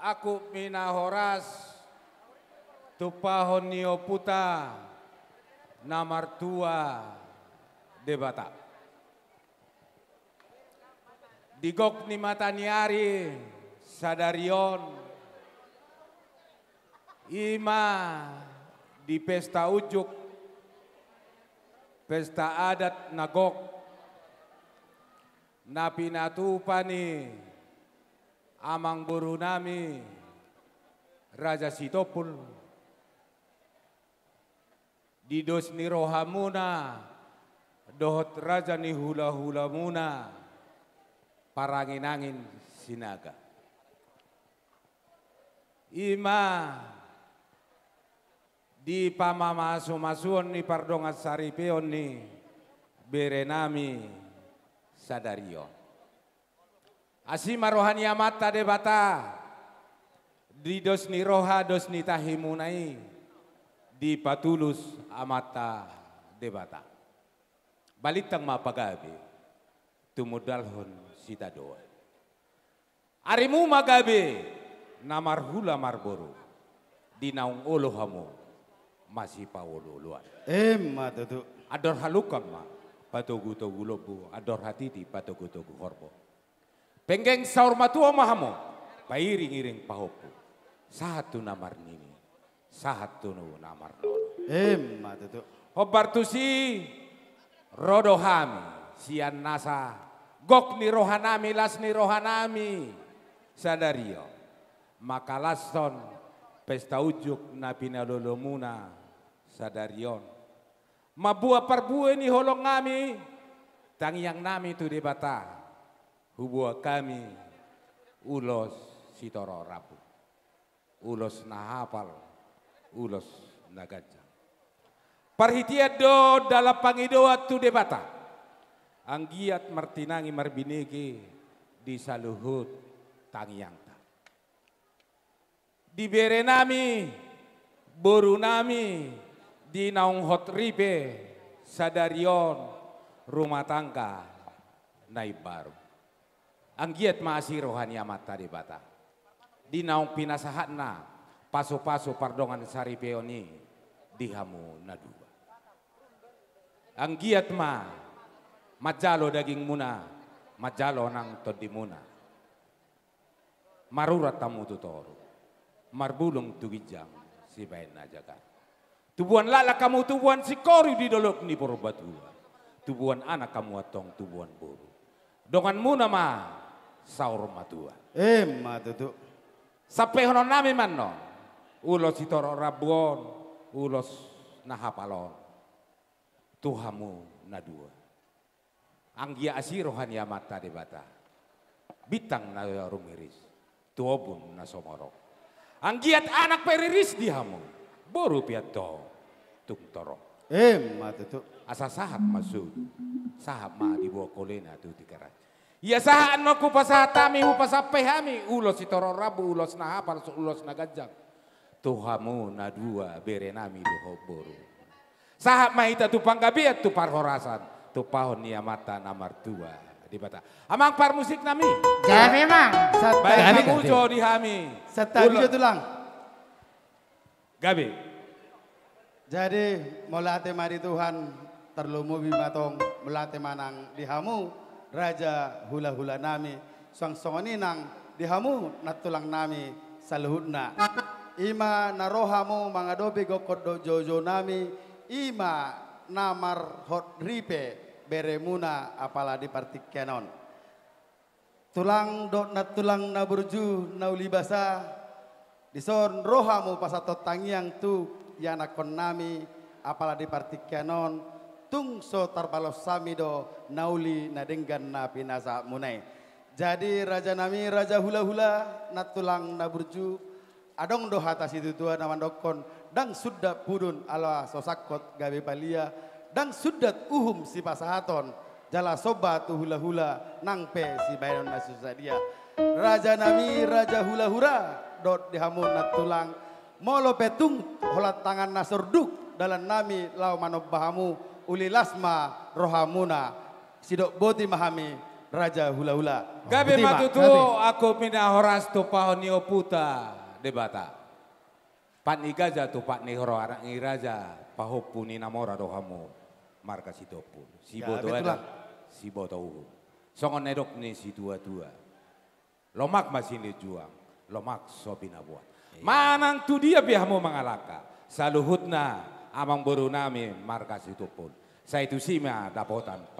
Aku minahoras tupahon nioputa namar tua debata. Digok ni mataniari sadarion ima di pesta ujuk pesta adat nagok na pinatupani amang buru nami Raja Sitopul didos ni rohamuna dohot raja ni hula-hula muna parangin-angin sinaga ima di pamamaso-masuon ni pardongat saripeon ni berenami sadario asima rohani amata debata di dos ni roha dos ni tahimunai di patulus amata debata balitang mapagabi tumudalhon sita doa arimu magabe namarhula marboro di naung olo hamu masih pawololuan Matutu ador halukang ma patogu-togu lobu ador hatiti patogu-togu horbo penggeng saur matua mahamo pairing-iring pahopu satu namar nini satu namar nono Matutu hobartusi rodohami sian nasa gok ni rohanami las ni rohanami sadario makalaston pesta ujuk na pinalolomuna sadarion mabua parbue ni holong ngami tangyang nami tu debata hubua kami ulos sitoro rabu ulos nahapal ulos nagajang parhitiad do dalam pangidoa tu debata anggiat martinangi marbinegi di saluhut tangyang di bere nami boru nami di naung hot ripe sadarion rumah tangga naib baru anggiat masih rohani amat tadi bata di naung pinasahatna paso-paso pardongan saripeoni di hamu nadua anggiat majalo daging muna majalo nang todimuna marurat tamu tutoru marbulung tugijang si bain najakan tubuan lala kamu tubuan si kori di dolok ni porbatua tubuan anak kamu atong tubuan boru dongan muna saur matua Matutu sampai honon nami manno ulos itoro rabuon ulos nahapalon tuhamu nadua anggia asirohan yamata debata bitang na rumiris tuobun na somorok anggiat anak periris dihamu boru piato tung toro Matutu asa sahat masuk sahab ma di bawah kolena tu tikarat ya sahat no ku pasatami hu pasapehami ulos itoro rabu ulos nahapal ulos nagajang tuhamu nadua berenami doho boru sahab mahita tu panggabiat tu parhorasan tu pahon niamata namar tua di bata amang par musik nami ya memang baik kamu jo di hami Sata video tulang gabe jadi melate mari Tuhan terlumu bimatong melate manang dihamu raja hula-hula nami song-songoni nang dihamu natulang nami saluhutna ima narohamu mangadobe gokodo jojo nami ima namar hot ripe beremuna apalagi partik kenon tulang dot na tulang na burju na ulibasa dison rohamu pasatot tangiang tu yanakon nami apalagi partik kenon tungso tarbalos samido nauli na denggan na pinasa munai jadi raja nami raja hula-hula na tulang na burju adong do hatas itu tua namandokon dang sudah pudun ala sosakot gabe balia dan sudat si pasahaton jala soba tu hula-hula nangpe si bayon nasusadia raja nami raja hula-hura dot dihamun tulang molo petung holat tangan nasurduk dalam nami lau manobahamu uli lasma rohamuna sidok boti mahami Raja Hula Hula. Gabe Betima, matutu gabe. aku mina horas tu pahonio puta debata. Pat ni gaja tu pat ni horo arak ni raja pahopu ni namora dohamu marka si topul. Si bodo betul ada, si bodo. Songon nedok ni si tua-tua. Lomak masih ni juang, lomak sobina buat. Manang tu dia bihamu mangalaka. Saluhutna amang boru nami marka si topul. Saya itu sima dapotan.